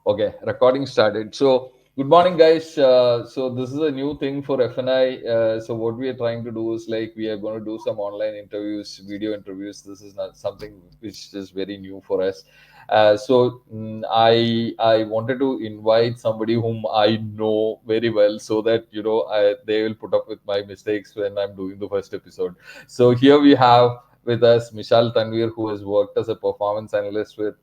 Okay, recording started. So, good morning, guys. So, this is a new thing for FNI. So, what we are trying to do is like we are going to do some online interviews, video interviews. This is not something which is very new for us. I wanted to invite somebody whom I know very well, so that they will put up with my mistakes when I'm doing the first episode. So here we have with us Mishal Thanveer, who has worked as a performance analyst with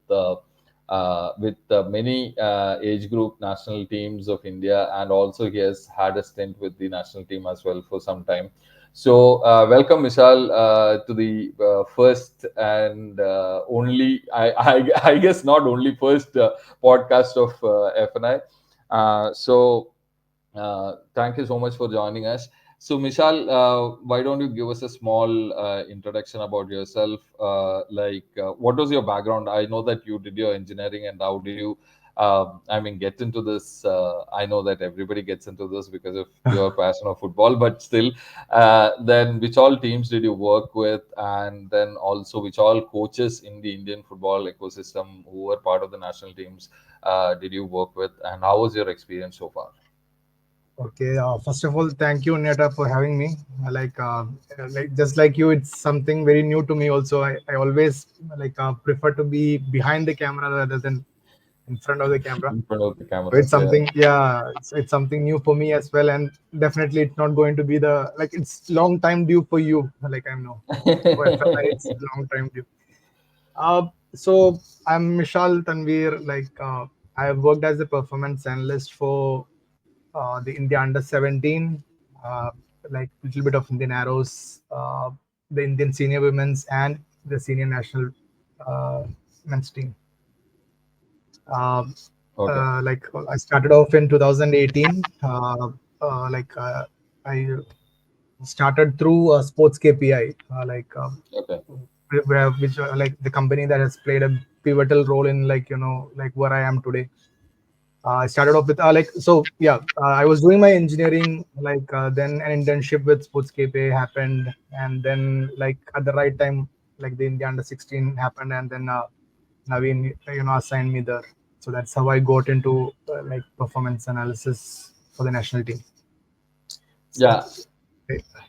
many age group national teams of India, and also he has had a stint with the national team as well for some time. So, welcome, Mishal, to the first and only, I guess not only first podcast of FNI. Thank you so much for joining us. So, Mishal, why don't you give us a small introduction about yourself? What was your background? I know that you did your engineering, and how did you, get into this? I know that everybody gets into this because of your passion of football, but still, then which all teams did you work with? And then also, which all coaches in the Indian football ecosystem who were part of the national teams did you work with? And how was your experience so far? Okay, first of all, thank you, Neta, for having me. Like just like you, it's something very new to me. Also, I always prefer to be behind the camera rather than in front of the camera. In front of the So cameras, it's yeah. something, yeah, it's something new for me as well, and definitely it's not going to be the like it's long time due for you. Like I know for FNI, it's long time due. So I'm Mishal Tanveer. I have worked as a performance analyst for the India under 17, uh, like a little bit of Indian Arrows, the Indian senior women's, and the senior national uh, men's team. Uh, Okay. I started off in 2018. I started through Sports KPI, Okay. which like the company that has played a pivotal role in like where I am today. I started off with I was doing my engineering, then an internship with Sportscape happened, and then like at the right time, like the India under 16 happened, and then Naveen assigned me there. So that's how I got into like performance analysis for the national team. So Yeah.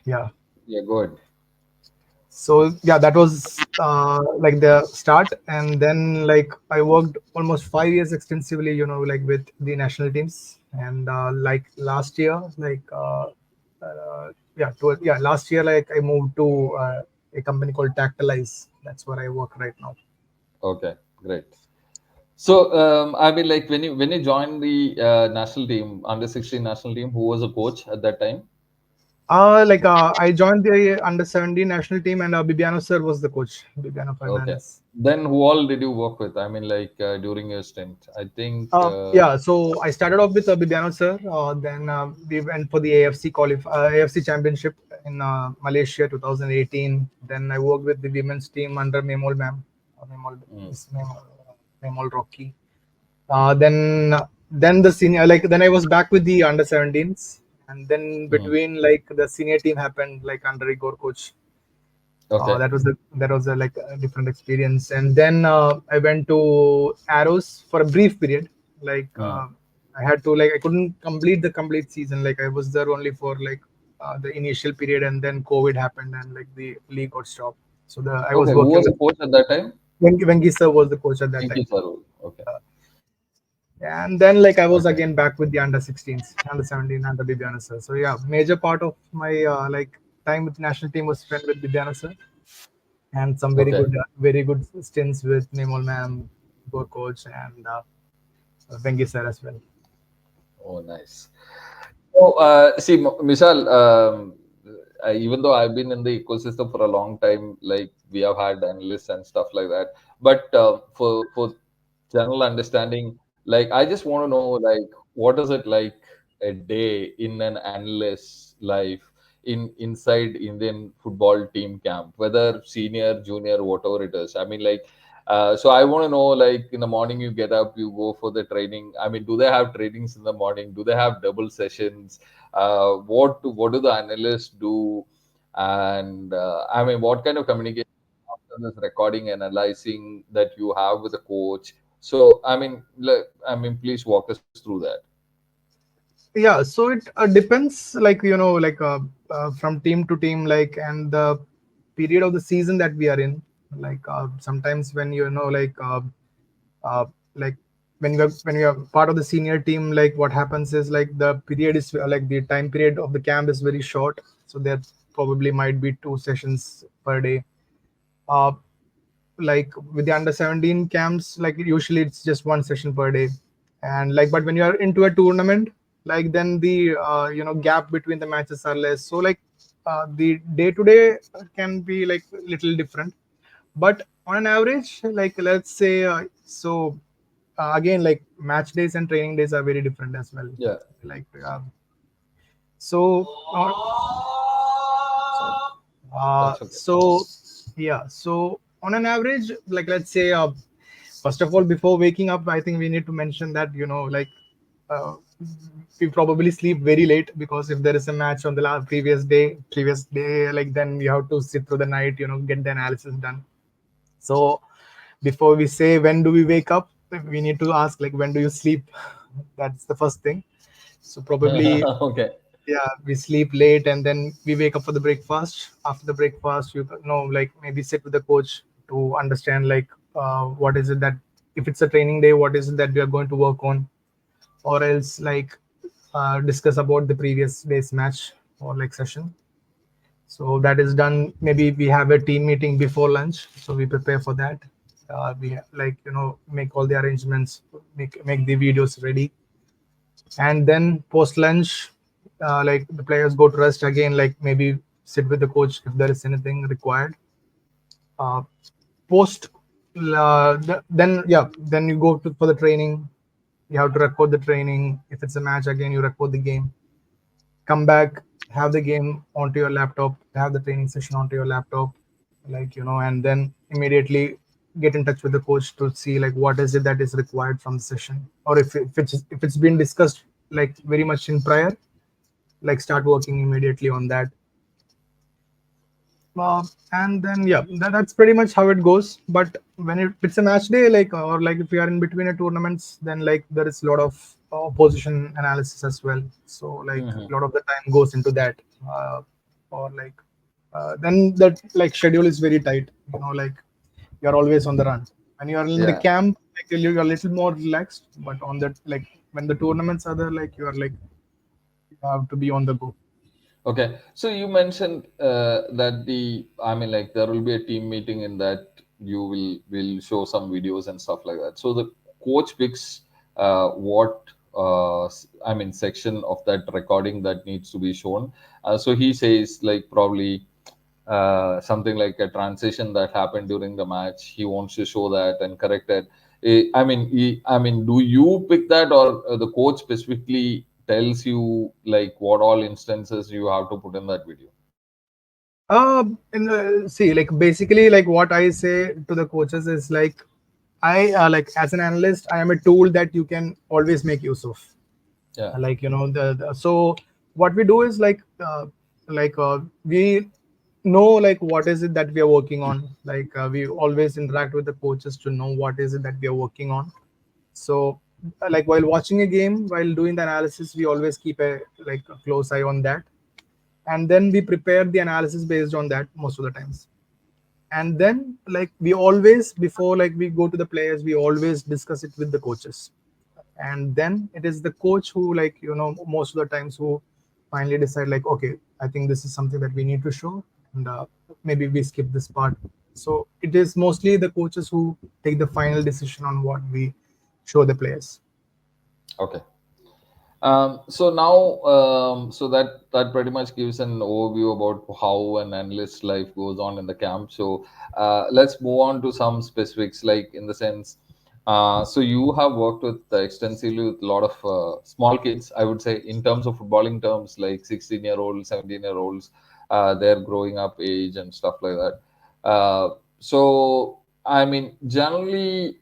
yeah, Yeah. Good. so yeah, that was like the start, and then like I worked almost 5 years extensively, like with the national teams, and like last year, last year, like I moved to a company called Tactilize. That's where I work right now. Okay. Great. So, like when you joined the national team, under 16 national team, who was a coach at that time? I joined the under 17 national team, and Bibiano sir was the coach. Bibiano Okay. Fernandez. Then who all did you work with? During your stint, I think. So I started off with Bibiano sir. Then we went for the AFC Championship in Malaysia 2018. Then I worked with the women's team under Memol ma'am, Memol, Mm, Miss Memol Rocky. Then the senior, like then I was back with the under 17s, and then mm. between like the senior team happened like under Igor coach. Okay. That was a like a different experience, and then I went to Arrows for a brief period. Like Mm. I had to like I couldn't complete the complete season. Like I was there only for like the initial period, and then COVID happened, and like the league got stopped. So I was Okay. Who working was the with coach at that time? Venki sir was the coach at that Thank you, time. Sarul. Okay. And then like I was Okay. again back with the under 16s, under 17, under Bibiana sir. So yeah, major part of my like time with national team was spent with Bibiana sir, and some Okay. very good stints with Nemol ma'am, Gore coach, and Vengi sir as well. Oh, nice. So, see, Mishal, even though I've been in the ecosystem for a long time, like we have had analysts and stuff like that, but for general understanding, like I just want to know, like, what is it like a day in an analyst's life inside Indian football team camp, whether senior, junior, whatever it is. So I want to know, like, in the morning you get up, you go for the training. I mean, do they have trainings in the morning? Do they have double sessions? What do the analysts do? And what kind of communication after this recording, analyzing that you have with the coach? So I mean, please walk us through that. Yeah, so it depends, like from team to team, like, and the period of the season that we are in. Like sometimes when uh, like when you are part of the senior team, like what happens is like the period is like the time period of the camp is very short, so there probably might be 2 sessions per day. Uh, like with the under 17 camps, like usually it's just 1 session per day. And like, but when you are into a tournament, like then the gap between the matches are less, so like the day to day can be like little different. But on an average, like let's say again, like match days and training days are very different as well. Yeah, Like so uh, sorry. that's okay. So yeah, so on an average, like let's say, first of all, before waking up, I think we need to mention that uh, we probably sleep very late, because if there is a match on the previous day, like then you have to sit through the night, get the analysis done. So before we say when do we wake up, we need to ask like when do you sleep. That's the first thing. So probably, Okay. yeah, we sleep late and then we wake up for the breakfast. After the breakfast, like maybe sit with the coach to understand like what is it that, if it's a training day, what is it that we are going to work on, or else like discuss about the previous day's match or like session. So that is done. Maybe we have a team meeting before lunch, so we prepare for that. We like make all the arrangements, make the videos ready, and then post lunch, like the players go to rest again, like maybe sit with the coach if there is anything required. uh, Post then, yeah, then you go for the training. You have to record the training. If it's a match, again you record the game, come back, have the game onto your laptop, have the training session onto your laptop, like and then immediately get in touch with the coach to see like what is it that is required from the session, or if it's been discussed like very much in prior, like start working immediately on that. And then, yeah, that's pretty much how it goes. But when it's a match day, like, or like if we are in between a tournaments, then like there is a lot of opposition analysis as well. So like Hmm. a lot of the time goes into that. Or like then that like schedule is very tight. Like you're always on the run. When you are in the Yeah. camp, like you're a little more relaxed. But on that, like when the tournaments are there, like you are like you have to be on the go. Okay, so you mentioned that I mean, like there will be a team meeting in that you will show some videos and stuff like that. So the coach picks what I mean section of that recording that needs to be shown. So he says like probably something like a transition that happened during the match. He wants to show that and correct it. I mean, do you pick that, or the coach specifically tells you like what all instances you have to put in that video? See, like basically, like what I say to the coaches is like, I like as an analyst, I am a tool that you can always make use of. Yeah. Like so what we do is we know like what is it that we are working on. Like we always interact with the coaches to know what is it that we are working on. So like while watching a game, while doing the analysis, we always keep a close eye on that, and then we prepare the analysis based on that most of the times. And then like we always, before like we go to the players, we always discuss it with the coaches, and then it is the coach who, like most of the times, who finally decide like, okay, I think this is something that we need to show, and maybe we skip this part. So it is mostly the coaches who take the final decision on what we show the players. Okay. So now, so that pretty much gives an overview about how an analyst life goes on in the camp. So let's move on to some specifics, like in the sense. So you have worked with extensively with a lot of small kids, I would say, in terms of footballing terms, like 16-year-olds, 17-year-olds, their growing up age and stuff like that. So I mean, generally.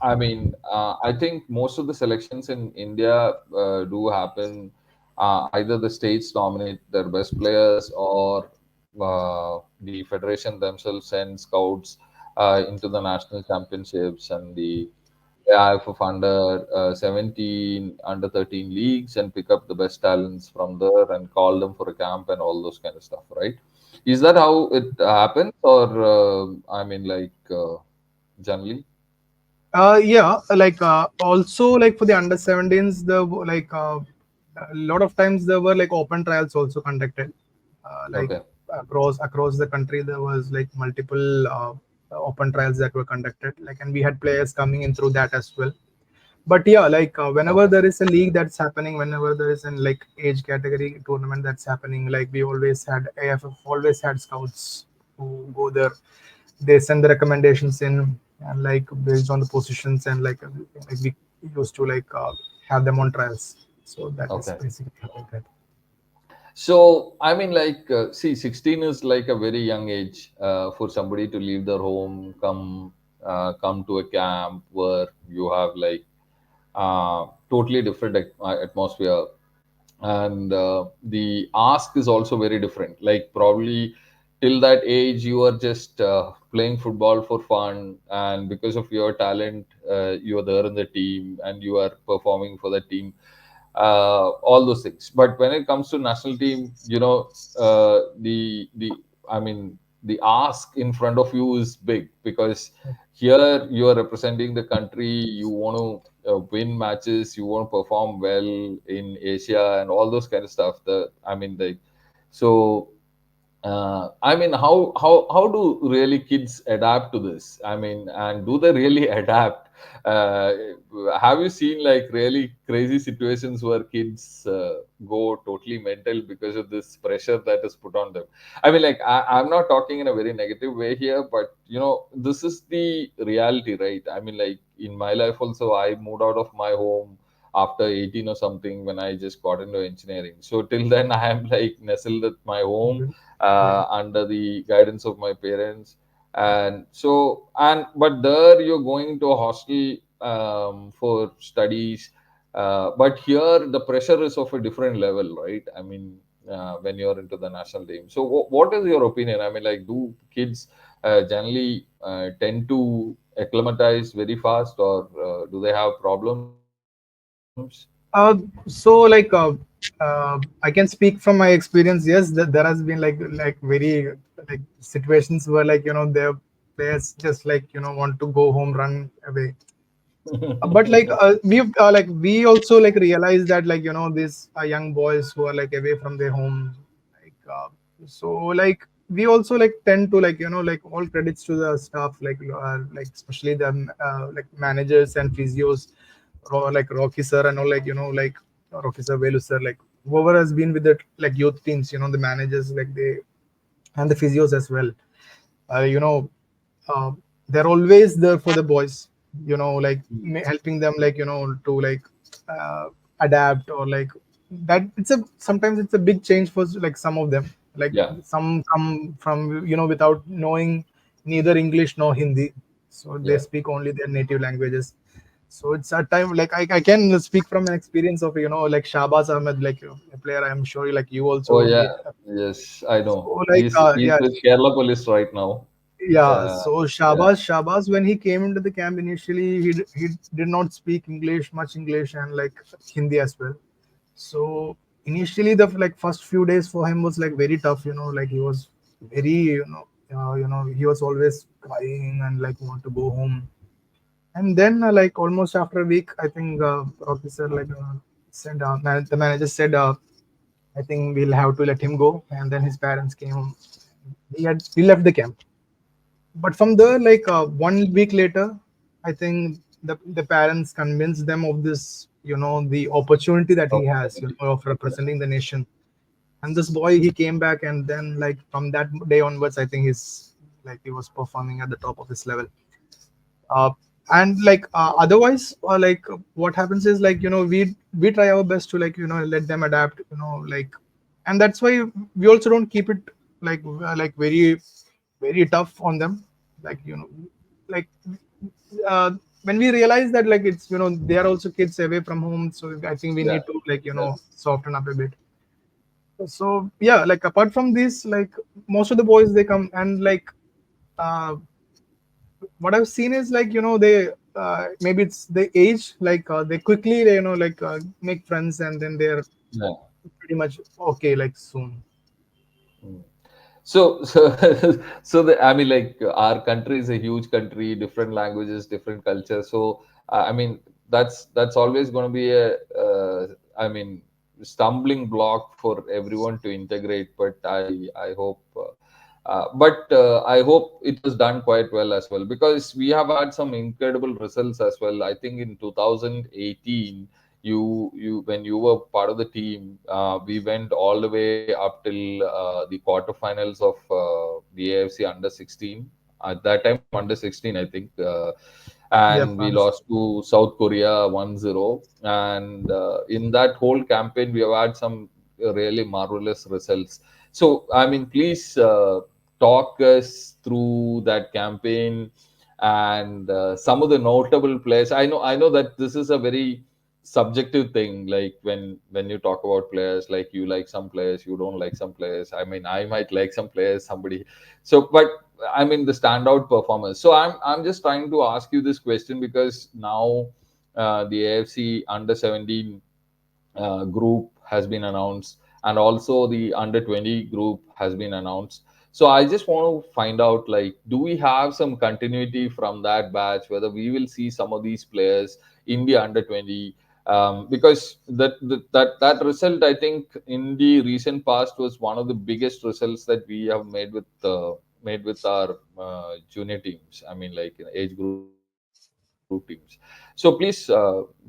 I think most of the selections in India do happen. Either the states nominate their best players, or the federation themselves send scouts. into the national championships and the AIFF under 17, under 13 leagues, and pick up the best talents from there and call them for a camp and all those kind of stuff, right? Is that how it happens, or I mean, generally? Yeah, like also like for the under 17s, a lot of times there were like open trials also conducted, like Okay, across the country. There was like multiple open trials that were conducted, like, and we had players coming in through that as well. But yeah, like whenever okay, there is a league that's happening, whenever there is an like age category tournament that's happening, like we always had AFF always had scouts who go there. They send the recommendations in, and like based on the positions and like everything, like we used to like have them on trials. So that is okay. basically how that. So, I mean, see, 16 is like a very young age for somebody to leave their home, come to a camp where you have like totally different atmosphere, and the ask is also very different. Like probably till that age, you are just playing football for fun, and because of your talent, you are there in the team and you are performing for the team, all those things. But when it comes to national team, the I mean, the ask in front of you is big, because here you are representing the country. You want to win matches. You want to perform well in Asia and all those kind of stuff. So I mean, how do really kids adapt to this? I mean, and do they really adapt? Uh, have you seen like really crazy situations where kids go totally mental because of this pressure that is put on them? I mean, I'm not talking in a very negative way here, but this is the reality, right? I mean, like in my life also, I moved out of my home after 18 or something when I just got into engineering. So till then, I am like nestled at my home Yeah. under the guidance of my parents. And so, and but there you're going to a hostel for studies, but here the pressure is of a different level, right? I mean, when you're into the national team. So what is your opinion? I mean, like, do kids generally tend to acclimatize very fast, or do they have problems? Uh, so like I can speak from my experience. Yes, there has been like very like situations where like their players just like want to go home, run away. But like we also like realize that like these young boys who are like away from their home, like so like we also like tend to like like all credits to the staff, like especially the like managers and physios, or like Rocky sir and all, like like Rocky sir, Velu sir, like whoever has been with the like youth teams, the managers, like they, and the physios as well. uh, you know uh, they're always there for the boys, like helping them like to like uh, adapt, or like that. It's a sometimes it's a big change for like some of them, like Yeah. some come from without knowing neither English nor Hindi, so they Yeah. speak only their native languages. So it's a time like I can speak from an experience of like Shahbaz Ahmed, like a player. I'm sure like you Oh also yeah. meet. Yes, I know. So like He's yeah, with Kerala Police right now. yeah, Uh, so yeah. Shabazz, when he came into the camp initially, he did not speak much English, and like Hindi as well. So initially, the like first few days for him was like very tough. Like he was very, he was always crying and like want to go home. And then like almost after a week, I think officer like said, the manager said, I think we'll have to let him go. And then his parents came. He left the camp. But from there, like 1 week later, I think the parents convinced them of this, the opportunity that he has, Opportunity. of representing the nation. And this boy, he came back, and then like from that day onwards, I think he's like he was performing at the top of his level. uh, and like otherwise like what happens is like we try our best to like let them adapt, like, and that's why we also don't keep it like very tough on them, like like uh, when we realize that like it's they are also kids away from home, so I think we Yeah. need to like Yeah. soften up a bit. So yeah, like apart from this, like most of the boys they come, and like uh, what I've seen is like they maybe it's the age, like they quickly like make friends, and then they're Yeah. pretty much okay like soon. Mm. So so I mean, like, our country is a huge country, different languages, different culture. So I mean, that's always going to be a I mean, stumbling block for everyone to integrate. But I hope. But I hope it was done quite well as well, because we have had some incredible results as well. I think in 2018, you when you were part of the team, we went all the way up till the quarterfinals of the AFC under 16. At that time, under 16, I think, Yeah, and we France. lost to South Korea 1-0. And in that whole campaign, we have had some really marvelous results. So, I mean, please talk us through that campaign and some of the notable players. I know that this is a very subjective thing. Like, when you talk about players, like, you like some players, you don't like some players. I mean, I might like some players, somebody. So, but I mean, the standout performers. So I'm just trying to ask you this question, because now the AFC under 17 group has been announced, and also the under 20 group has been announced. So I just want to find out, like, do we have some continuity from that batch, whether we will see some of these players in the under 20? Because that result, I think, in the recent past, was one of the biggest results that we have made with our junior teams. I mean, like, age group teams. So please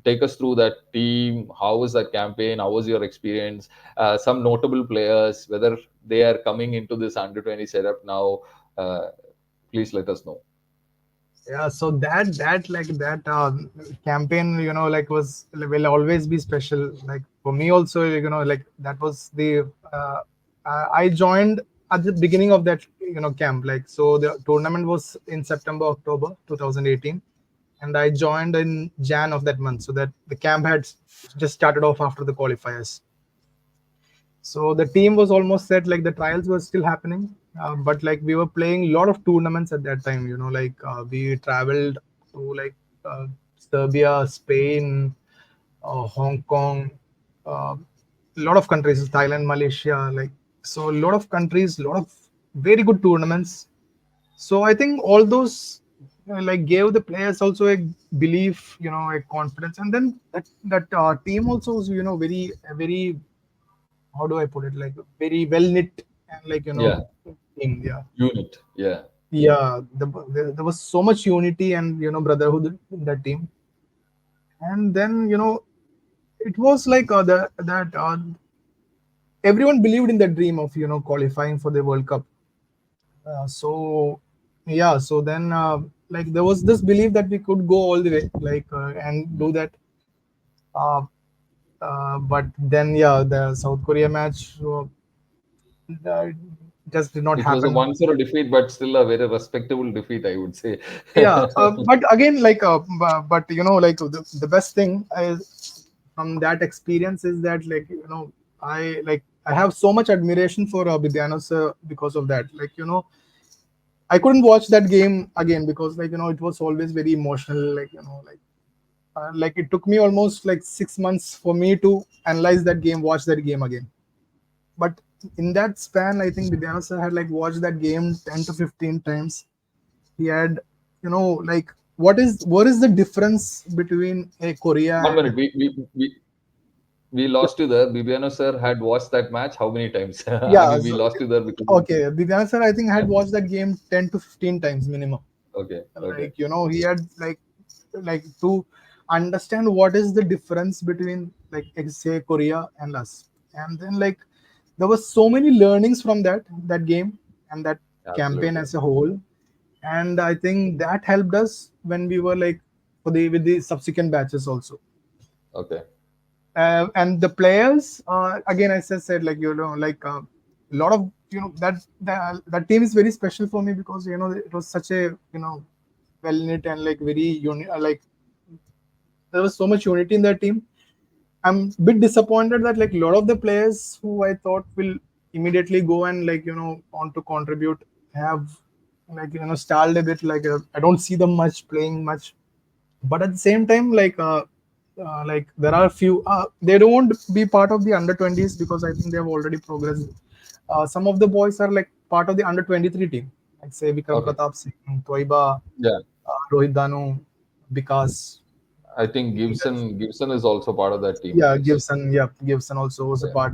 take us through that team. How was that campaign? How was your experience? Some notable players, whether they are coming into this under 20 setup now. Uh, Please let us know. Yeah, so that like that campaign, like was will always be special. Like for me also, like that was the I joined at the beginning of that camp. Like so, the tournament was in September October 2018, and I joined in Jan of that month. So that the camp had just started off after the qualifiers. So the team was almost set, like the trials were still happening, but like we were playing a lot of tournaments at that time. Like we traveled to like uh, Serbia, Spain, Hong Kong, a lot of countries, Thailand, Malaysia, like so a lot of countries, a lot of very good tournaments. So I think all those like gave the players also a belief, a confidence, and then that team also was very, how do I put it, like very well knit and like Yeah, team. Yeah, unit. Yeah, yeah. There was so much unity and brotherhood in that team. And then it was like that everyone believed in the dream of qualifying for the World Cup. So yeah, so then like there was this belief that we could go all the way, like and do that. Uh, but then yeah, the South Korea match uh, just did not it was a happen. 1-0 defeat, but still a very respectable defeat, I would say. Yeah, but again, like but like the best thing is from that experience is that like I have so much admiration for Bibiano sir because of that. Like I couldn't watch that game again because like it was always very emotional. Like like it took me almost like 6 months for me to analyze that game, watch that game again. But in that span, I think Bibiano sir had like watched that game 10 to 15 times. He had like what is the difference between a Korea One and minute, we lost you there. Bibiano sir had watched that match how many times? I yeah, mean, we so, lost you there because of. okay, Divyan sir I think had watched that game 10 to 15 times minimum. Okay, okay. Like he had like to understand what is the difference between like say Korea and us. And then like there was so many learnings from that game and that campaign Absolutely. as a whole. And I think that helped us when we were like for the with the subsequent batches also. Okay. And the players again, as I said, like like a lot of that team is very special for me because it was such a well knit and like very like there was so much unity in that team. I'm a bit disappointed that like a lot of the players who I thought will immediately go and like want to contribute have like stalled a bit. Like I don't see them much playing much, but at the same time, like there are a few. They don't be part of the under 20s because I think they have already progressed. Some of the boys are like part of the under 23 team, like say Vikram Okay. Pratap Singh, Toiba, Yeah. Rohit Danu, Vikas. I think Neeraj. Gibson is also part of that team, I Yeah, guess. Gibson. Yeah, Gibson also was a Yeah. part.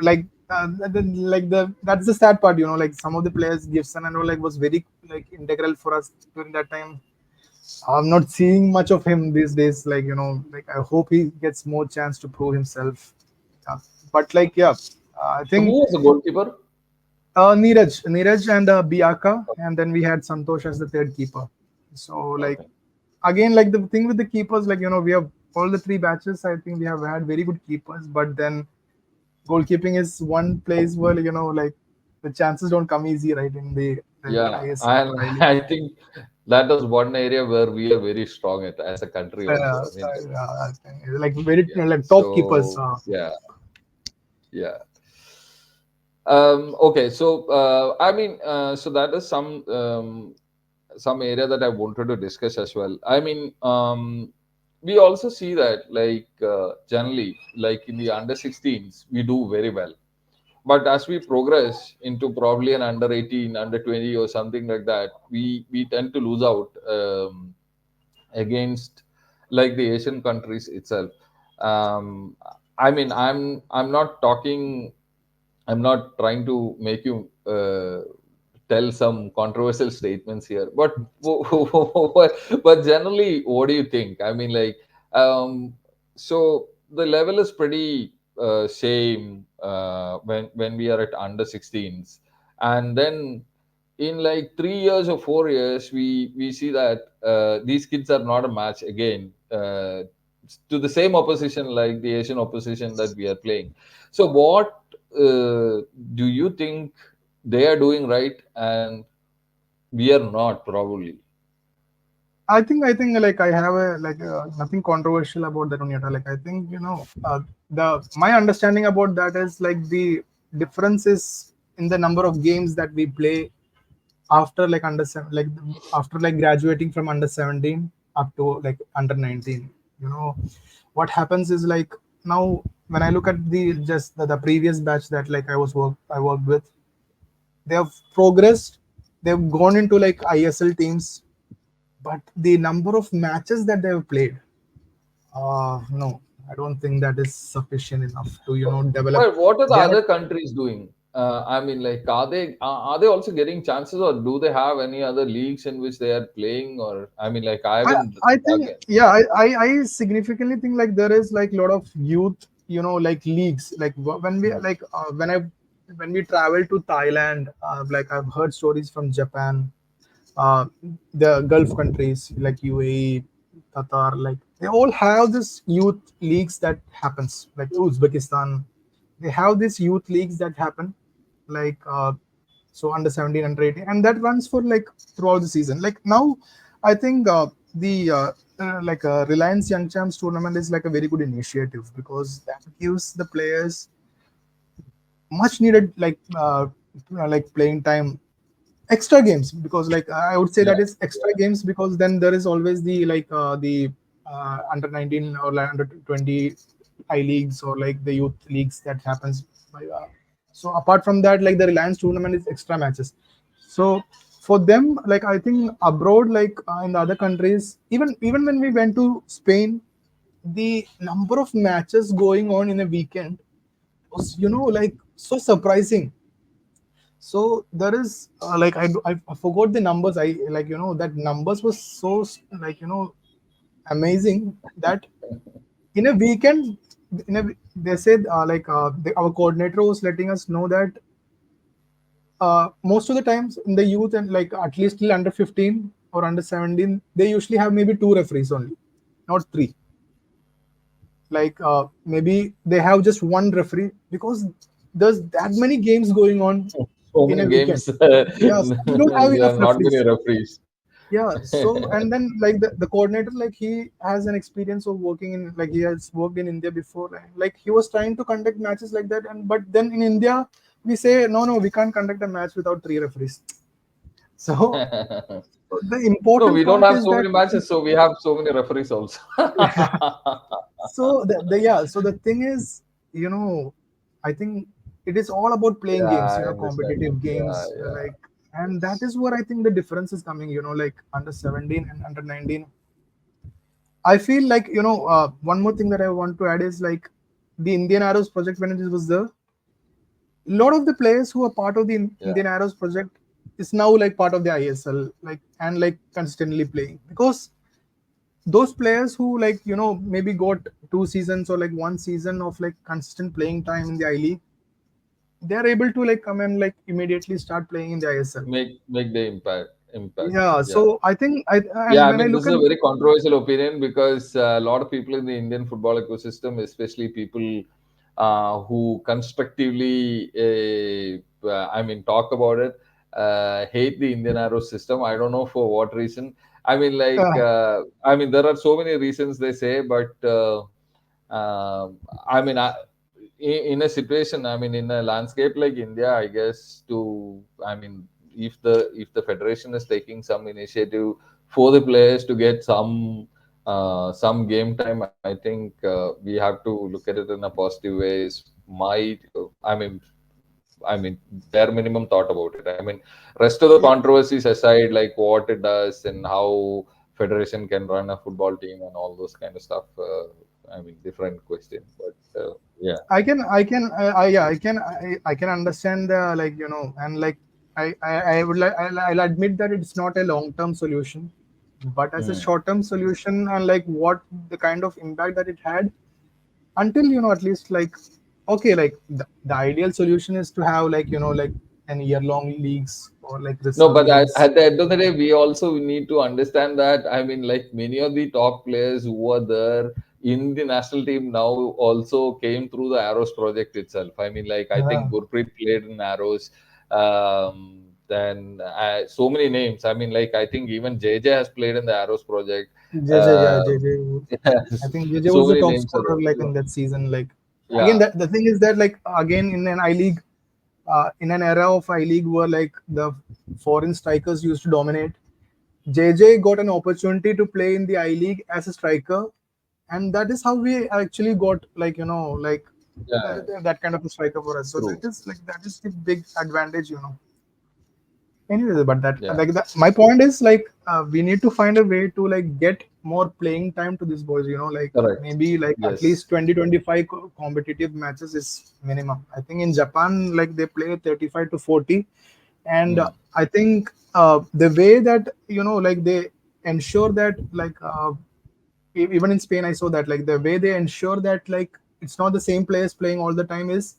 Like like the that's the sad part. Like some of the players, Gibson and all, like was very like integral for us during that time. I'm not seeing much of him these days. Like like I hope he gets more chance to prove himself. Yeah. But like yeah, I So who think was the goalkeeper? Neeraj and Biaka, and then we had Santosh as the third keeper. So like Okay. again, like the thing with the keepers, like we have all the three batches. I think we have had very good keepers, but then goalkeeping is one place where like the chances don't come easy, right? In the like Yeah, ISL and or I League. I think that is one area where we are very strong at as a country also. I mean, I think, like very yeah. like top keepers. So yeah, yeah. Okay, so I mean, so that is some area that I wanted to discuss as well. I mean, we also see that like generally, like in the under 16s, we do very well. But as we progress into probably an under 18, under 20, or something like that, we tend to lose out against like the Asian countries itself. Um, I mean, I'm not talking. I'm not trying to make you tell some controversial statements here, but but generally, what do you think? I mean, like, um, so the level is pretty same when we are at under 16s, and then in like 3 years or 4 years, we see that these kids are not a match again to the same opposition like the Asian opposition that we are playing. So what do you think they are doing right and we are not probably? I think like I have a like nothing controversial about that Unyata. Like I think the my understanding about that is like the difference is in the number of games that we play after like like after like graduating from under 17 up to like under 19. You know what happens is like now when I look at the previous batch that like I worked with, they have progressed. They've gone into like ISL teams, but the number of matches that they have played, no, I don't think that is sufficient enough to develop. Well, what are the They are other countries doing? I mean, like, are they also getting chances, or do they have any other leagues in which they are playing? Or I mean, like, I I, haven't I dug think in. yeah I significantly think like there is like a lot of youth like leagues like when we like when we travel to Thailand, like I've heard stories from Japan, uh, the Gulf countries like UAE, Qatar, like they all have this youth leagues that happens like Uzbekistan. They have these youth leagues that happen like so under 17, under 18, and that runs for like throughout the season. Like now, I think the like Reliance Young Champs tournament is like a very good initiative because that gives the players much needed like playing time, extra games, because like I would say Yeah, that is extra games because then there is always the under 19 or like under 20 I leagues or like the youth leagues that happens so apart from that, like the Reliance tournament is extra matches. So for them, like I think abroad, like in the other countries, even when we went to Spain, the number of matches going on in a weekend was like so surprising. So there is I forgot the numbers. I like that numbers was so like amazing that in a weekend, they said our coordinator was letting us know that most of the times in the youth and like at least till under 15 or under 17, they usually have maybe two referees only, not three. Like maybe they have just one referee because there's that many games going on so in many a weekend. games. Yeah, so we don't have There enough are not many referees. referees. Yeah, so and then like the coordinator, like he has an experience of working in like he has worked in India before, and like he was trying to conduct matches like that, and but then in India we say no, we can't conduct a match without three referees. So the No, important we don't part have is so that many matches, so we have so many referees also. so so the thing is, you know, I think it is all about playing Yeah, games, I understand. competitive Yeah, games, yeah, like, and that is where I think the difference is coming, like under 17 and under 19. I feel like, one more thing that I want to add is like the Indian Arrows project when it was there, a lot of the players who are part of the yeah. Indian Arrows project is now like part of the ISL, like, and like consistently playing, because those players who, like, maybe got 2 seasons or like 1 season of like consistent playing time in the I League, they are able to like come and like immediately start playing in the ISL. Make the impact. Yeah, Yeah. so I think Yeah, and I when I mean, this look is at, a very controversial opinion because a lot of people in the Indian football ecosystem, especially people who constructively, I mean, talk about it, hate the Indian Arrow system. I don't know for what reason. I mean, uh, I mean, there are so many reasons they say, but I mean, in a situation, I mean, in a landscape like India, I guess I mean, if the federation is taking some initiative for the players to get some game time, I think we have to look at it in a positive way. Is my I mean, bare minimum thought about it. I mean, rest of the yeah, controversies aside, like what it does and how federation can run a football team and all those kind of stuff. I mean, different question, but yeah. I can understand the, like, and like I would like I'll admit that it's not a long term solution, but as a Hmm. short term solution, and like what the kind of impact that it had, until, at least like, okay, like the ideal solution is to have, like, like an year long leagues or like No, reserve but leagues. at the end of the day, we also need to understand that. I mean, like many of the top players who were there in the national team now also came through the Arrows project itself. I mean, like I Yeah, think Gurpreet played in Arrows. Then so many names. I mean, like I think even JJ has played in the Arrows project. JJ, yeah, Uh, JJ. I yes, think JJ so was the many top names are scorer there. like in So, that season. Like, again, yeah. that the thing is that, like, again, in an I League, in an era of I League where like the foreign strikers used to dominate, JJ got an opportunity to play in the I League as a striker, and that is how we actually got, like, like Yeah, that kind of a striker for us. So true. that is the big advantage. Anyway, but that, Yeah, like, my point is like, we need to find a way to like get more playing time to these boys, like correct. maybe like at Yes. least 20-25 competitive matches is minimum. I think in Japan, like, they play 35 to 40, and Hmm. I think the way that, like, they ensure that, like, even in Spain I saw that, like, the way they ensure that, like, it's not the same players playing all the time is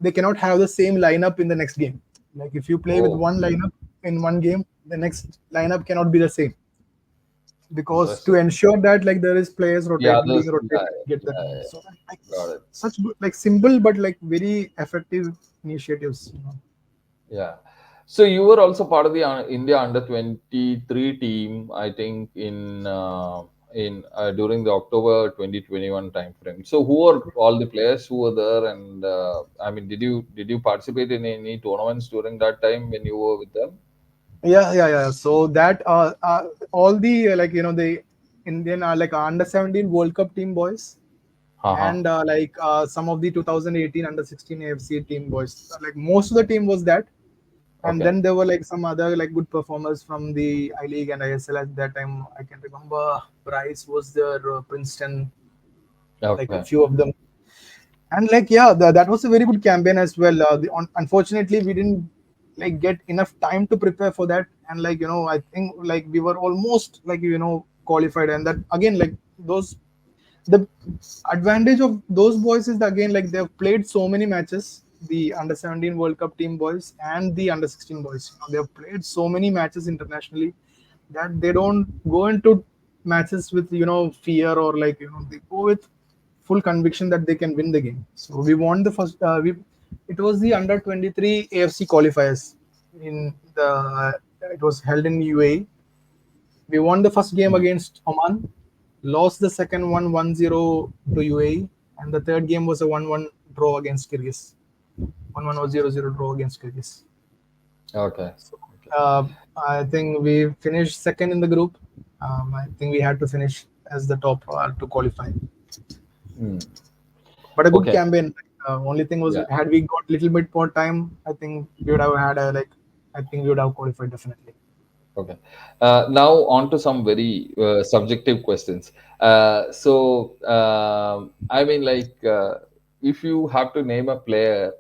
they cannot have the same lineup in the next game. Like, if you play with Oh, one lineup in one game, the next lineup cannot be the same, because to interesting. ensure that, like, there is players Yeah, being others. Yeah, rotated to get that yeah, minute. yeah. So like Got it. such good, like, simple but like very effective initiatives. Yeah. So you were also part of the India under 23 team, I think, in during the October 2021 time frame. So who are all the players who were there? And I mean, did you participate in any tournaments during that time when you were with them? Yeah. So that all the like, the Indian like under 17 World Cup team boys, Uh-huh. and like some of the 2018 under 16 AFC team boys. Like, most of the team was that, and Okay. then there were like some other like good performers from the I League and ISL at that time. I can remember Bryce was there, Princeton, like a Okay. few of them. And like, yeah, that was a very good campaign as well. Unfortunately, we didn't like get enough time to prepare for that, and like, I think like we were almost like, qualified, and that again, like, those the advantage of those boys is that, again, like, they've played so many matches, the under 17 World Cup team boys and the under 16 boys. They've played so many matches internationally that they don't go into matches with, fear, or like, they go with full conviction that they can win the game. So we won the first. We It was the under 23 AFC qualifiers in the. It was held in UAE. We won the first game Hmm. against Oman, lost the second one 1-0 to UAE, and the third game was a 1-1 draw against Kyrgyz. 1-1 or 0-0 draw against Kyrgyz. Okay. So, Okay. Uh, I think we finished second in the group. I think we had to finish as the top to qualify. Hmm. But a good Okay. campaign. Only thing was, Yeah. had we got little bit more time, I think we would have had a like. I think we would have qualified definitely. Okay. Now on to some very subjective questions. I mean, if you have to name a player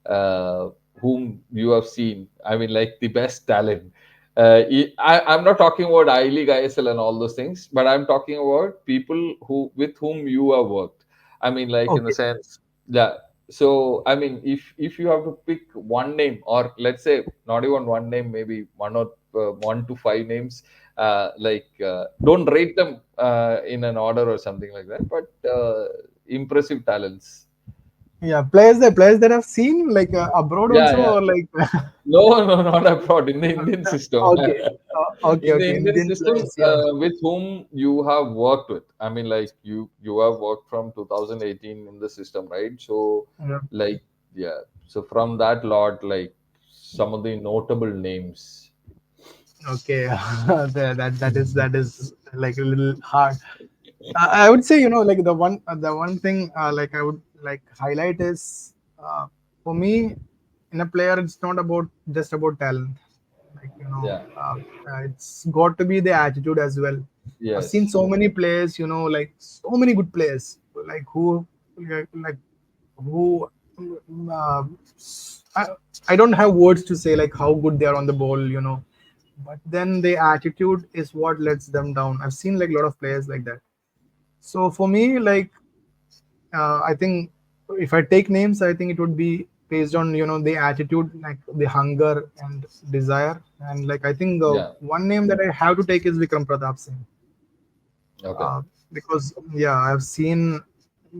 uh, whom you have seen, I mean, like the best talent. I'm not talking about I League, ISL, and all those things, but I'm talking about people who with whom you have worked. I mean, like in the Okay. sense, yeah. So, I mean, if you have to pick one name, or let's say not even one name, maybe one to five names, don't rate them in an order or something like that, but impressive talents. Yeah, players that I've seen like abroad Yeah, also, yeah. or like No, no, not abroad, in the Indian system. okay, okay, In the okay, Indian Indian system, players. Yeah, with whom you have worked with. I mean, like you have worked from 2018 in the system, right? So, yeah. like, yeah. So from that lot, like some of the notable names. Okay, that is like a little hard. I would say, like the one thing like I would like highlight is for me, in a player it's not about just about talent. Like Yeah. it's got to be the attitude as well. I've seen Yes. so many players, like so many good players, like like who uh, I, I don't have words to say like how good they are on the ball, but then the attitude is what lets them down. I've seen like a lot of players like that. So for me, like I think if I take names, I think it would be based on the attitude, like the hunger and desire, and like I think the Yeah. one name that I have to take is Vikram Pratap Singh, Okay. uh, because yeah, I've seen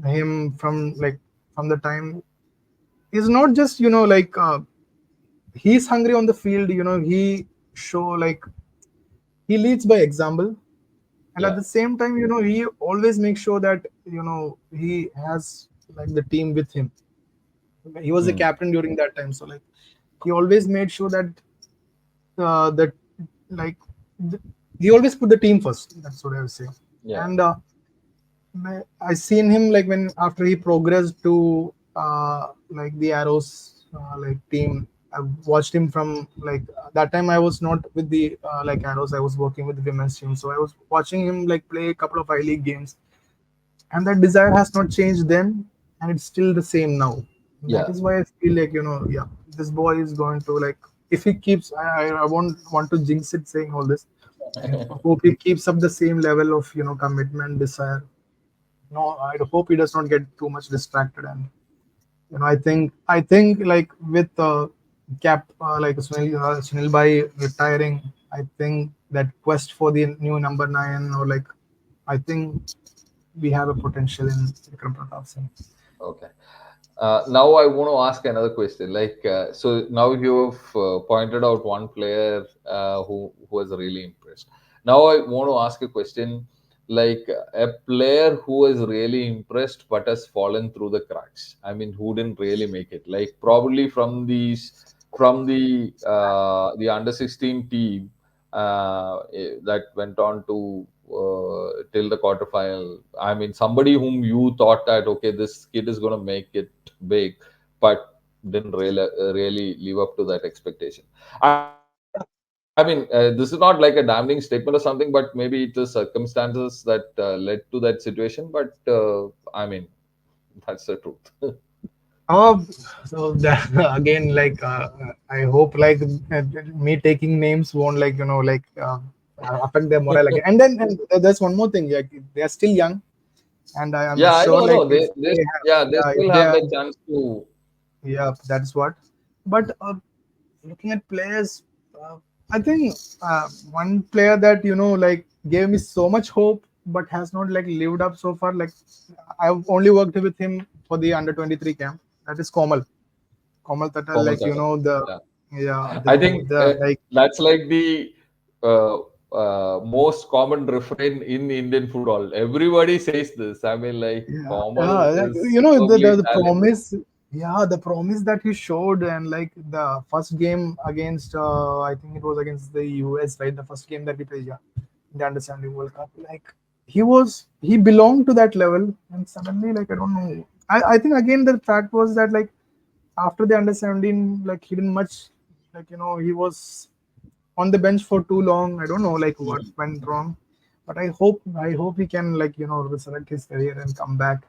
him from the time he's not just like he's hungry on the field. He show like he leads by example, and at Yeah. the same time he always makes sure that he has like the team with him. He was the Hmm. captain during that time, so like he always made sure that like th- he always put the team first. That's what I was saying. Yeah. And I seen him like when after he progressed to like the Arrows like team. I watched him from like that time. I was not with the like Arrows. I was working with the women's team, so I was watching him like play a couple of I League games, and that desire has not changed then, and it's still the same now. That Yeah. is why I feel like yeah, this boy is going to like if he keeps. I won't want to jinx it saying all this. I hope he keeps up the same level of commitment, desire. No, I hope he does not get too much distracted. And I think like with Cap like Sunil Bhai retiring, I think that quest for the new number nine, or like I think we have a potential in Vikram Pratap Singh. Okay. Now I want to ask another question. So now you've pointed out one player who has really impressed. Now I want to ask a question, like a player who has really impressed but has fallen through the cracks. I mean, who didn't really make it. Like probably from the under 16 team that went on to till the quarterfinal. I mean, somebody whom you thought that okay, this kid is going to make it big, but didn't really live up to that expectation. I mean, this is not like a damning statement or something, but maybe it is circumstances that led to that situation. But I mean, that's the truth. Oh, so that, again, like I hope like me taking names won't like affect their morale again. And there's one more thing. Like they are still young, and I'm Yeah, I sure know. like No, if they they have, yeah, they yeah, still if they have are, the chance to. yeah, that's what. But looking at players, uh, I think one player that like gave me so much hope, but has not like lived up so far. Like I've only worked with him for the under 23 camp. That is Komal. Komal Tatal, Komal like Saka. the Yeah. yeah I think the like that's like the uh, most common refrain in Indian football. Everybody says this. I mean, like yeah Komal like, is superbly the talented. promise. Yeah, the promise that he showed, and like the first game against, I think it was against the US, right? The first game that we played, yeah, in the Under 17 World Cup. Like he belonged to that level, and suddenly, like I don't know. I think again the fact was that like after the Under 17, like he didn't much, like he was on the bench for too long. I don't know like what Mm. went wrong, but I hope he can like resurrect his career and come back.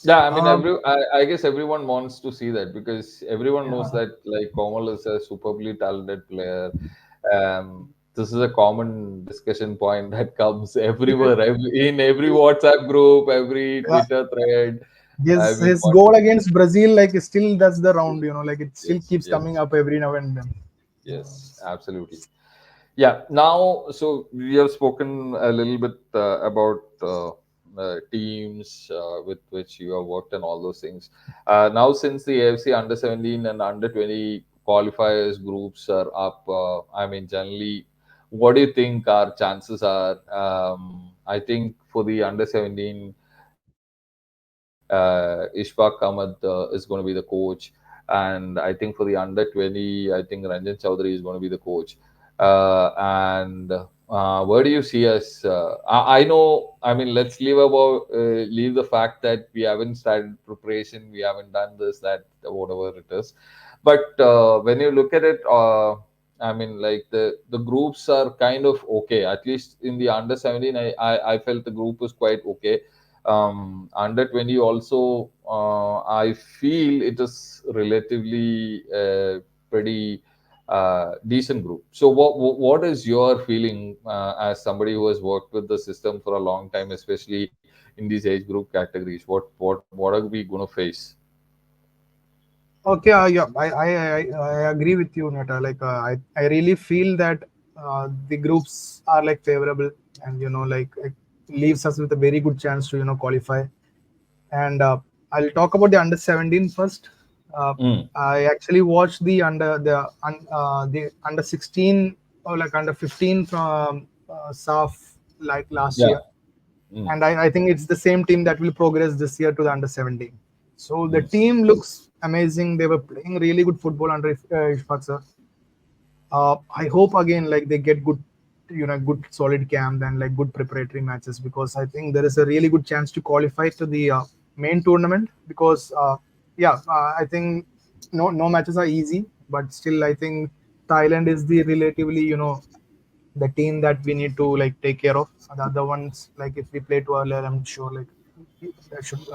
Yeah, I mean, Um, I guess everyone wants to see that because everyone knows yeah. that like Komal is a superbly talented player. This is a common discussion point that comes everywhere, in every WhatsApp group, every Yeah, Twitter thread. his Everyone his wants goal to against Brazil like still does the round, like it still yes, keeps coming yes, up every now and then. yes, absolutely. Yeah. Now, so we have spoken a little bit about teams with which you have worked and all those things. Now, since the AFC Under 17 and Under 20 qualifiers groups are up, I mean, generally, what do you think our chances are? I think for the Under 17, Ishfaq Ahmad is going to be the coach. And I think for the Under 20, I think Ranjan Chaudhary is going to be the coach. And where do you see us? I know. I mean, let's leave the fact that we haven't started preparation, we haven't done this, that, whatever it is. But when you look at it, I mean, like the groups are kind of okay. At least in the under 17, I felt the group was quite okay. Under 20 also, I feel it is relatively pretty decent group. So what is your feeling as somebody who has worked with the system for a long time, especially in these age group categories? What are we going to face? Okay, yeah, I agree with you, Nata. Like I really feel that the groups are like favorable, and like it leaves us with a very good chance to qualify. And I'll talk about the under 17 first. Uh, Mm, I actually watched the under 16 or like under 15 from SAF like last yeah. year, Mm, and I think it's the same team that will progress this year to the under 17. So the mm. team looks amazing. They were playing really good football under Ishfaq sir. I hope again like they get good, good solid camp and like good preparatory matches, because I think there is a really good chance to qualify to the main tournament, because yeah, I think no matches are easy, but still I think Thailand is the relatively the team that we need to like take care of. The other ones, like if we play to our level, I'm sure like that we should be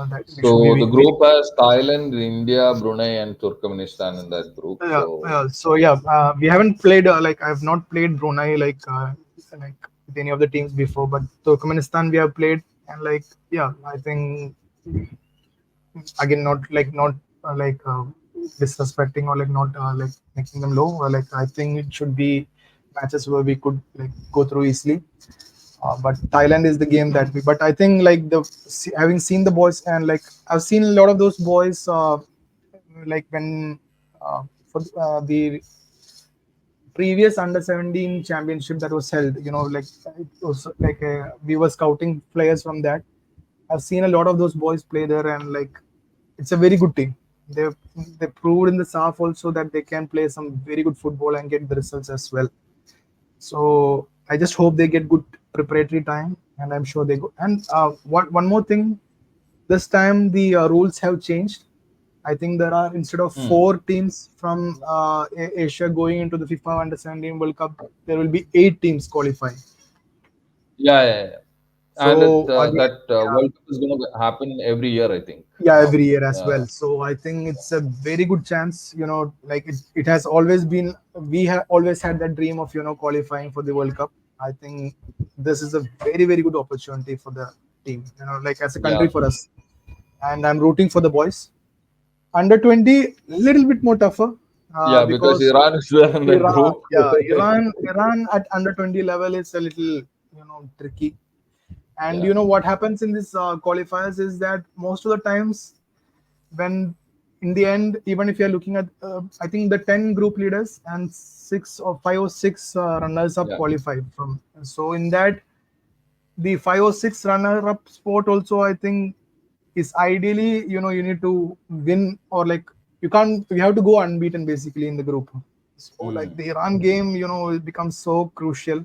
So the winning. group has Thailand, India, Brunei, and Turkmenistan in that group. Yeah, So yeah. So yeah, we haven't played like I have not played Brunei like with any of the teams before, but Turkmenistan we have played, and like yeah, I think again not disrespecting or like not like making them low, or like I think it should be matches where we could like go through easily. But Thailand is the game that we. But I think like having seen the boys, and like I've seen a lot of those boys like when for the previous under 17 championship that was held, like it was like we were scouting players from that. I've seen a lot of those boys play there, and like it's a very good team. They proved in the SAF also that they can play some very good football and get the results as well. So I just hope they get good preparatory time, and I'm sure they go. And one more thing, this time the rules have changed. I think there are, instead of mm. four teams from Asia going into the FIFA Under 17 World Cup, there will be 8 teams qualifying. Yeah, yeah, yeah. And So again, that yeah, World Cup is going to happen every year, I think. yeah, Now, every year as uh, well. So I think it's a very good chance. Like it has always been. We have always had that dream of qualifying for the World Cup. I think this is a very very good opportunity for the team. Like as a yeah, country for us, and I'm rooting for the boys. Under 20, little bit more tougher yeah, because because Iran is there in that Iran, group. yeah, Iran at under 20 level is a little tricky. And Yeah, what happens in this qualifiers is that most of the times, when in the end, even if you're looking at I think the 10 group leaders and 6 or 5 or 6 runners up yeah, qualified from. So in that, the 5 or 6 runner up spot also, I think is ideally, you need to win, or like you can't, you have to go unbeaten basically in the group. So like Hmm. the Iran game, it becomes so crucial.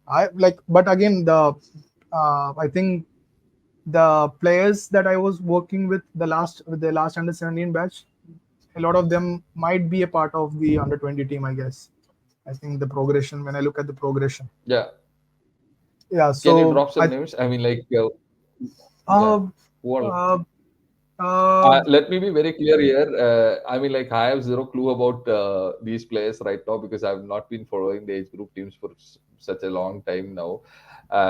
But again, I think the players that I was working with the last under 17 batch, a lot of them might be a part of the under 20 team, I guess. I think the progression, when I look at the progression. Yeah. Yeah, Can you so drop some names? I mean, like, yeah. uh, Who all? uh, uh, Let me be very clear here. I mean, like, I have zero clue about these players right now because I've not been following the age group teams for such a long time now.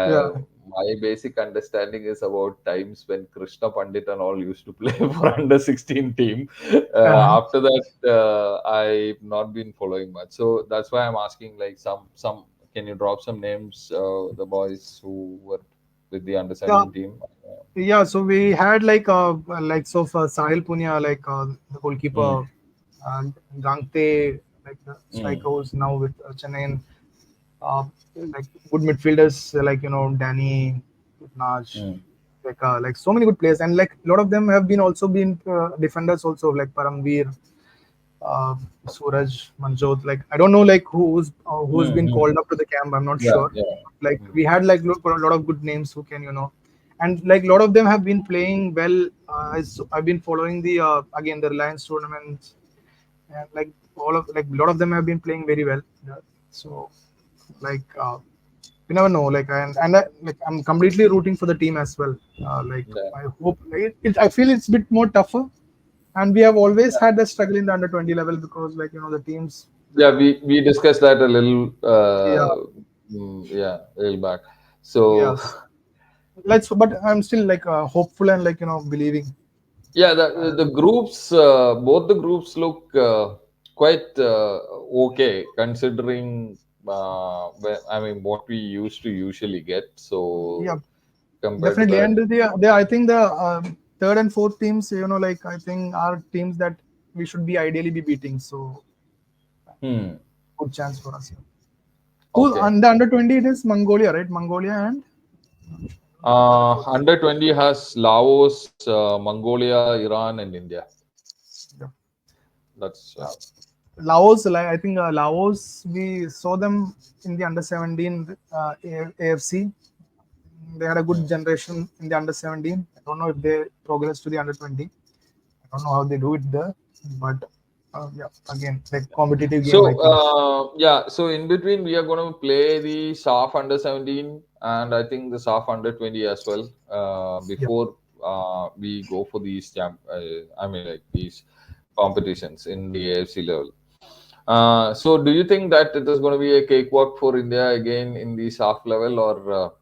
yeah, My basic understanding is about times when Krishna Pandit and all used to play for under 16 team. uh, After that, I've not been following much. So that's why I'm asking, like, some. Can you drop some names? The boys who were with the under yeah. 17 team. Yeah, so we had like so for Sahil Punia, the Mm, goalkeeper, and Gangte, like the mm, striker who's now with Chennai, and uh, like good midfielders like Danny, Naj, mm, like so many good players, and like a lot of them have been also been defenders also, like Paramveer, uh, Suraj, Manjot. Like I don't know like who's mm, been mm. called up to the camp. I'm not Yeah, sure. yeah. Like Mm. we had like a lot of good names who can and like a lot of them have been playing well. I've been following the again the Reliance tournaments, and like all of like a lot of them have been playing very well. Yeah. So like you never know. Like like I'm completely rooting for the team as well. Like Yeah. I hope I feel it's a bit more tougher, and we have always had that struggle in the under 20 level because like the teams. Yeah, we discussed that a little, Yeah. yeah, a little back. So, Yes. But I'm still like hopeful and like believing. yeah, Uh, the groups, both the groups look quite okay considering, I mean, what we used to usually get. yeah, So, compared to definitely. that, And I think the third and fourth teams, like I think are teams that we should be ideally be beating. So hmm, good chance for us. Yeah. Who okay. under 20 it is Mongolia, right? Mongolia and Under 20 has Laos, Mongolia, Iran, and India. yeah. That's Laos, like I think Laos, we saw them in the under 17 AFC. They had a good hmm. generation in the under 17. I don't know if they progress to the under 20. I don't know how they do it there, but yeah, again, like competitive game, I So, think. yeah, so in between, we are going to play the SAF under 17 and I think the SAF under 20 as well Yeah, before we go for these I mean, like these competitions in the AFC level. So, do you think that it is going to be a cakewalk for India again in the SAF level, or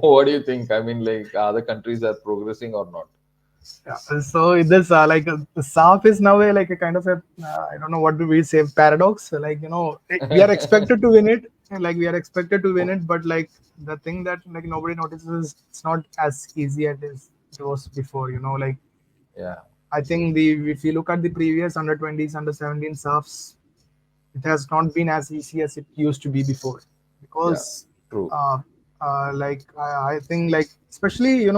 what do you think? I mean, like other countries are progressing or not? yeah. So this the SAF is now like a kind of a I don't know what do we say paradox. Like we are expected to win it, and, like we are expected to win it, but like the thing that like nobody notices is it's not as easy as it was before. Like Yeah, I think the if you look at the previous under 20s, under 17 SAFs, it has not been as easy as it used to be before yeah, because true. like I think like especially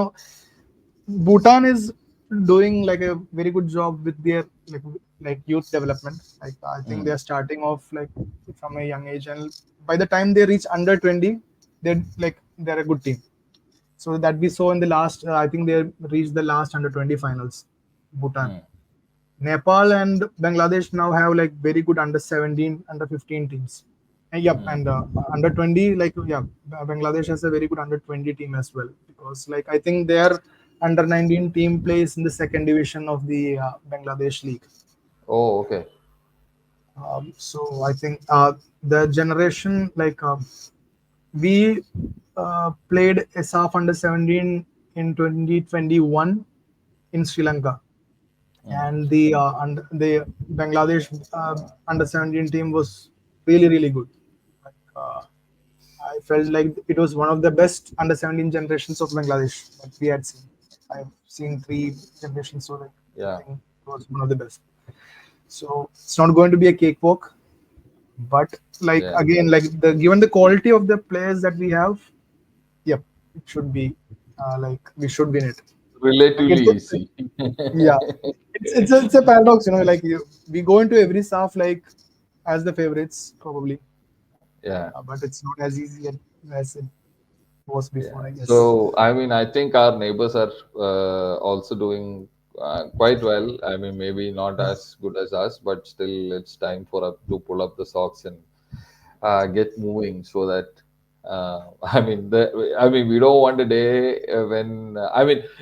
Bhutan is doing like a very good job with their like youth development. Like I think Mm, they're starting off like from a young age, and by the time they reach under 20, they're a good team. So that we saw in the last, I think they reached the last under 20 finals. Bhutan, mm, Nepal, and Bangladesh now have like very good under 17, under 15 teams. And yep, mm. and under 20, like yeah, Bangladesh has a very good under 20 team as well because like I think their under 19 team plays in the second division of the Bangladesh league. Oh, okay. So I think the generation we played a SAF under 17 in 2021 in Sri Lanka, Mm. and the Bangladesh under 17 team was really good. Like, I felt like it was one of the best under 17 generations of Bangladesh that we had seen. I've seen three generations, so like I Yeah, think it was one of the best. So it's not going to be a cakewalk, but like yeah. again, like the given the quality of the players that we have, yep, it should be. Like we should win it. Like Relatively easy. yeah, it's a paradox, you know. Like we go into every SAF like as the favorites probably, Yeah. but it's not as easy as it was Yeah. before, I guess. So, I mean, I think our neighbors are also doing quite well. I mean, maybe not as good as us, but still, it's time for us to pull up the socks and get moving so that I mean we don't want a day when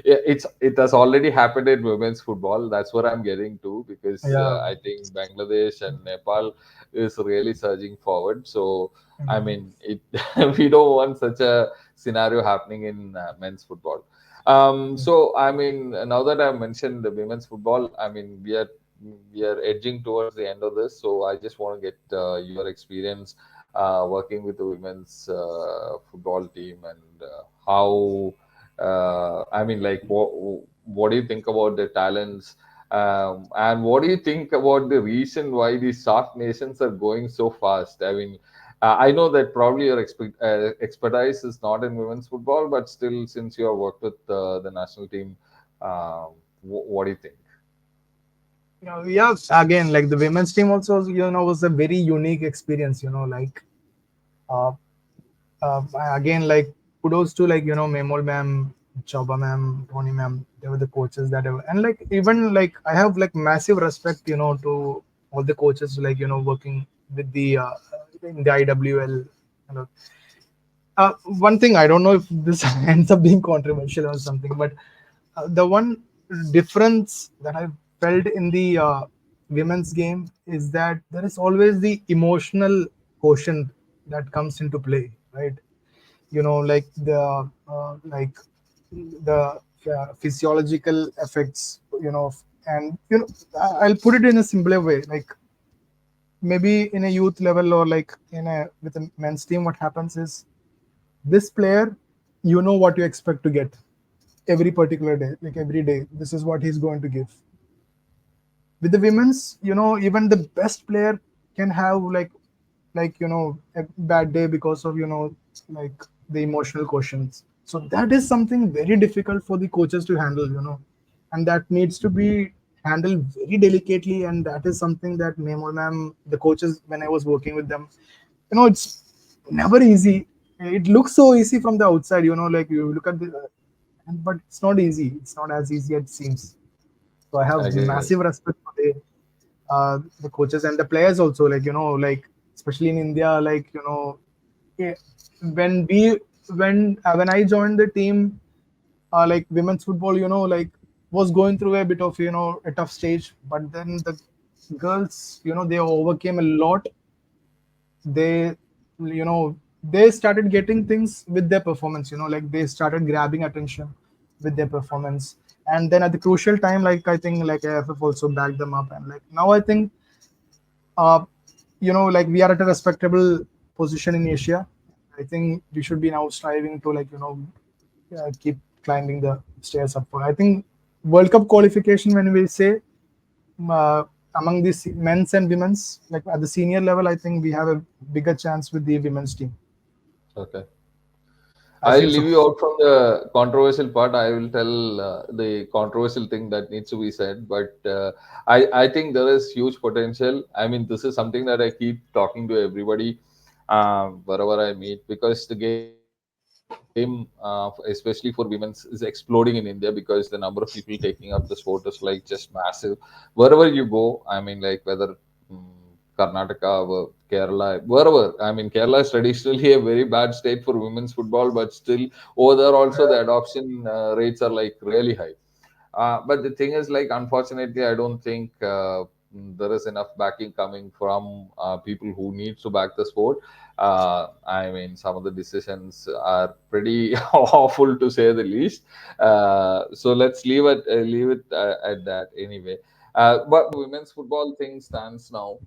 it has already happened in women's football. That's what I'm getting to, because Yeah. I think Bangladesh and Nepal is really surging forward. So I Mhm. mean it we don't want such a scenario happening in men's football. So I mean, now that I've mentioned the women's football, I mean we are edging towards the end of this. So I just want to get your experience working with the women's football team, and how I mean, like, what do you think about the talents, and what do you think about the reason why these soft nations are going so fast? I mean, I know that probably your expertise is not in women's football, but still, since you have worked with the national team, um, what do you think? Yeah, again, like the women's team also, you know, was a very unique experience, you know, like uh, uh, again, like kudos to like, you know, Memol ma'am, Choba ma'am, Tony ma'am, they were the coaches that ever, and like even like I have like massive respect, you know, to all the coaches, like, you know, working with the in the IWL. You know. One thing I don't know if this ends up being controversial or something, but the one difference that I felt in the women's game is that there is always the emotional quotient that comes into play, right? You know, like the physiological effects, you know, and you know, I'll put it in a simpler way, like maybe in a youth level or like in a with a men's team, what happens is this player, you know what you expect to get every particular day, like every day this is what he's going to give. With the women's, you know, even the best player can have like you know a bad day because of, you know, like the emotional quotients. So that is something very difficult for the coaches to handle, you know, and that needs to be handled very delicately, and that is something that Memo ma'am, the coaches, when I was working with them, you know, it's never easy. It looks so easy from the outside, you know, like you look at the but it's not easy. It's not as easy as it seems. So I have Okay. massive respect for the coaches and the players also. Like, you know, like especially in India, like, you know, eh, when we when I joined the team, like women's football, you know, like was going through a bit of, you know, a tough stage. But then the girls, you know, they overcame a lot. They, you know, they started getting things with their performance, you know, like they started grabbing attention with their performance. And then at the crucial time, like I think like AFF also backed them up, and like now I think uh you know, like we are at a respectable position in Asia. I think we should be now striving to like, you know, keep climbing the stairs upward. I think World Cup qualification, when we say uh, among the men's and women's, like at the senior level, I think we have a bigger chance with the women's team. Okay. I I'll feel leave so. you out from the controversial part. I will tell the controversial thing that needs to be said. But I think there is huge potential. I mean, this is something that I keep talking to everybody wherever I meet, because the game, especially for women's, is exploding in India, because the number of people taking up the sport is like just massive. Wherever you go, I mean, like whether Karnataka, Kerala, wherever. I mean, Kerala is traditionally a very bad state for women's football, but still over there also the adoption rates are like really high. But the thing is, like, unfortunately, I don't think there is enough backing coming from people who need to back the sport. I mean, some of the decisions are pretty awful, to say the least. So let's leave it at that anyway. But women's football thing stands now.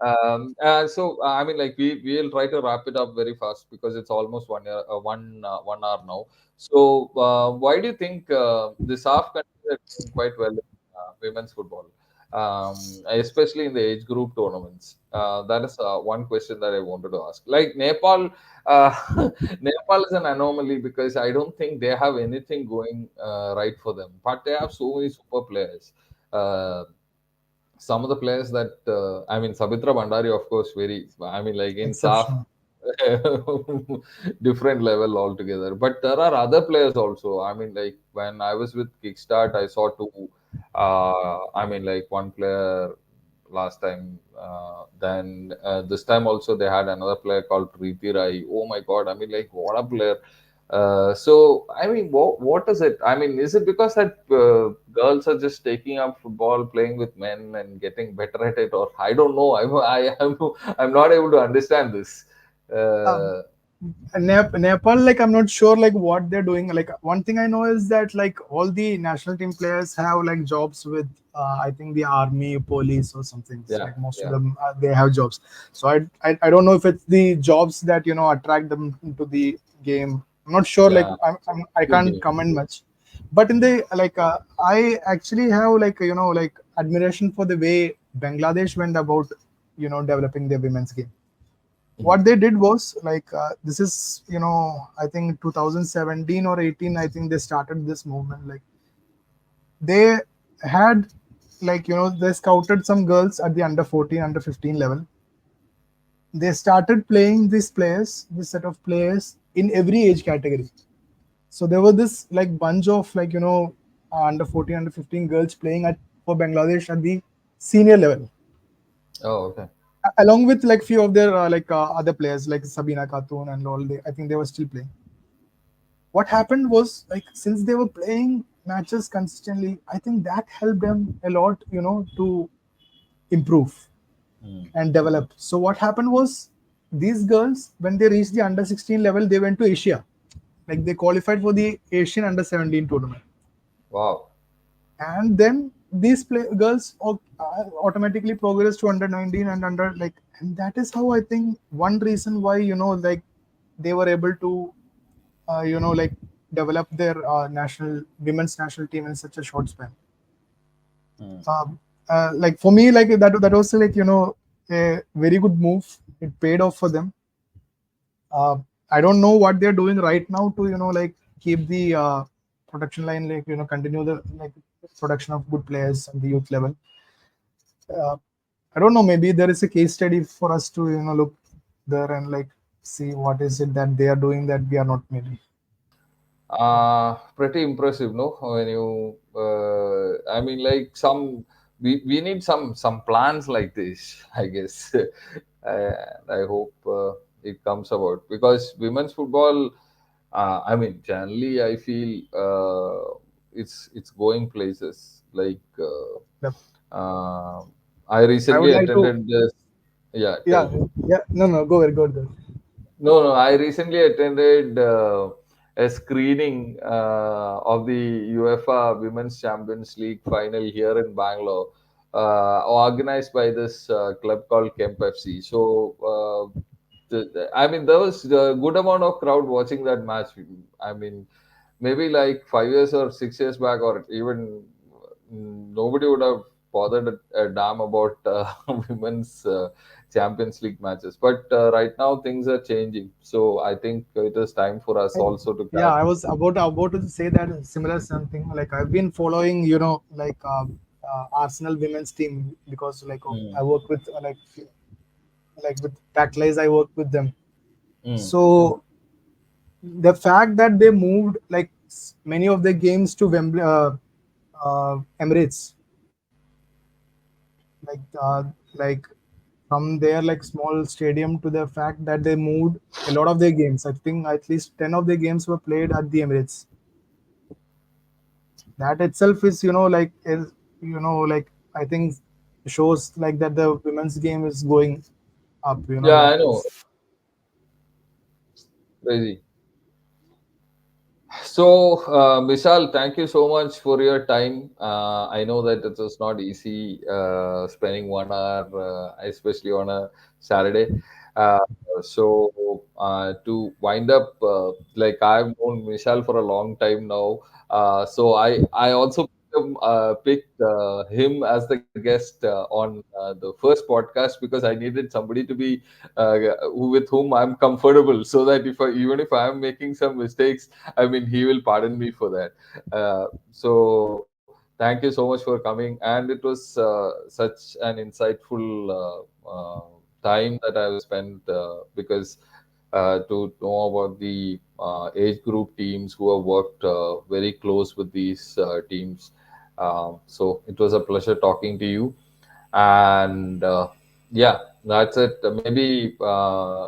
I mean, like we'll try to wrap it up very fast, because it's almost 1 hour now. So why do you think the SAF countries are doing quite well in women's football? especially in the age group tournaments. That is one question that I wanted to ask. Like Nepal, Nepal is an anomaly because I don't think they have anything going right for them, but they have so many super players. Uh, some of the players that I mean, Sabitra Bandari, of course, very. I mean, like in SAF, Exceptional. different level altogether. But there are other players also. I mean, like when I was with Kickstart, I saw two. I mean, like one player last time. Then this time also they had another player called Preeti Rai. Oh my God! I mean, like what a player! So I mean, what is it? I mean, is it because that girls are just taking up football, playing with men, and getting better at it, or I don't know. I'm not able to understand this. Um, Uh, Nepal, like I'm not sure like what they're doing. Like one thing I know is that like all the national team players have like jobs with I think the army, police, or something. yeah, Like most of yeah, them, they have jobs. So I don't know if it's the jobs that attract them into the game. I'm not sure. Like yeah. I Could can't be. comment much. But in the like I actually have like like admiration for the way Bangladesh went about developing their women's game. Mhm. What they did was like this is I think 2017 or 18, I think they started this movement. Like they had like they scouted some girls at the under 14, under 15 level. They started playing this set of players in every age category. So there were this like bunch of like under 14, under 15 girls playing at for Bangladesh at the senior level, Oh, okay. along with like few of their other players like Sabina Khatun and all. I think they were still playing. What happened was like since they were playing matches consistently, I think that helped them a lot, to improve Mm. and develop. So what happened was these girls, when they reached the under 16 level, they went to Asia. Like they qualified for the Asian under 17 tournament. Wow. And then these girls automatically progressed to under 19 and under like, and that is how I think one reason why like they were able to like develop their national women's national team in such a short span. Mm. Um, like for me, like that was like a very good move. It paid off for them. Uh, I don't know what they're doing right now to like keep the production line, like continue the like production of good players at the youth level. Uh, I don't know. Maybe there is a case study for us to look there and like see what is it that they are doing that we are not maybe. Pretty impressive, no? When you, I mean, like we need some plans like this, I guess. I hope it comes about because women's football. I mean, generally, I feel it's going places. Like Yep. I I recently would like to. attended this. Yeah, tell Yeah, me. yeah. No, no. Go ahead. Go ahead. No, no. I recently attended a screening of the UEFA Women's Champions League final here in Bangalore, organized by this club called Kemp FC. So, I mean, there was a good amount of crowd watching that match. I mean, maybe like 5 years or 6 years back, or even nobody would have bothered a damn about women's Champions League matches. But right now things are changing, so I think it is time for us I, also to yeah, catch. I was about to say that similar something. Like I've been following, like Arsenal women's team because like Mm, I work with like with Tactlies, I work with them. mm. So the fact that they moved like many of the games to Wembley, Emirates, like like from their like small stadium to the fact that they moved a lot of their games. I think at least 10 of the games were played at the Emirates. That itself is like I think shows like that the women's game is going up. Yeah, Like I know. Crazy. So, Vishal, thank you so much for your time. I know that it was not easy spending 1 hour, especially on a Saturday. Uh, to wind up, like I've known Vishal for a long time now. So I also picked him as the guest on the first podcast because I needed somebody to be with whom I'm comfortable, so that even if I'm making some mistakes, I mean, he will pardon me for that. So thank you so much for coming, and it was such an insightful time that I've spent because to know about the age group teams who have worked very close with these teams. So it was a pleasure talking to you. And yeah, that's it. Maybe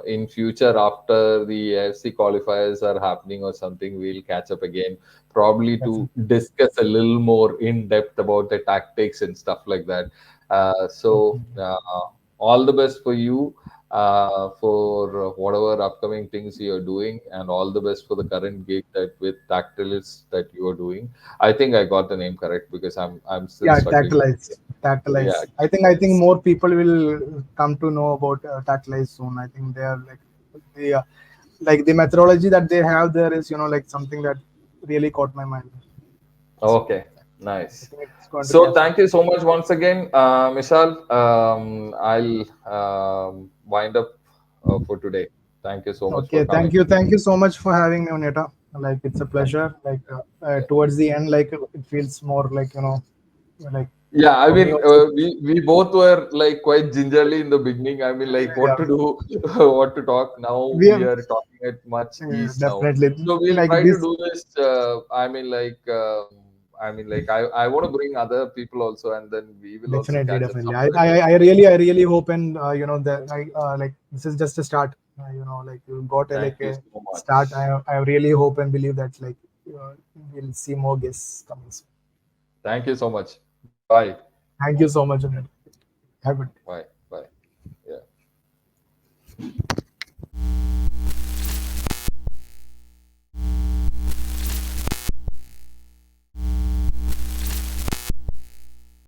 in future, after the AFC qualifiers are happening or something, we'll catch up again, probably to Definitely. discuss a little more in depth about the tactics and stuff like that. So Definitely. all the best for you for whatever upcoming things you're doing, and all the best for the current gig that with Tactilis that you are doing. I think I got the name correct because I'm still Yeah, struggling with tactilize, it. Yeah, tactilize. I think Tactilis. more people will come to know about tactilize soon. I think they are like the methodology that they have there is like something that really caught my mind. So Okay, I nice. think it's going to So catch on. thank you so much once again, Mishal. I'll wind up for today. Thank you so much for Okay, coming. thank you so much for having me, Oneta. Like it's a Thank pleasure. Like you. towards the end, like it feels more like like Yeah, I for me mean, also. we both were like quite gingerly in the beginning. I mean, like what Yeah, to do, what to talk. Now we we have are talking at much ease now. definitely So we'll like try to this. do this. I want to bring other people also, and then we will also Definitely, catch up definitely. somewhere again. I really hope, and that I like this is just a start. Like you got Thank like you a so start. much. I really hope and believe that like we'll see more guests coming soon. Thank you so much. Bye bye. Thank you so much, Anil. Have a good day. Bye.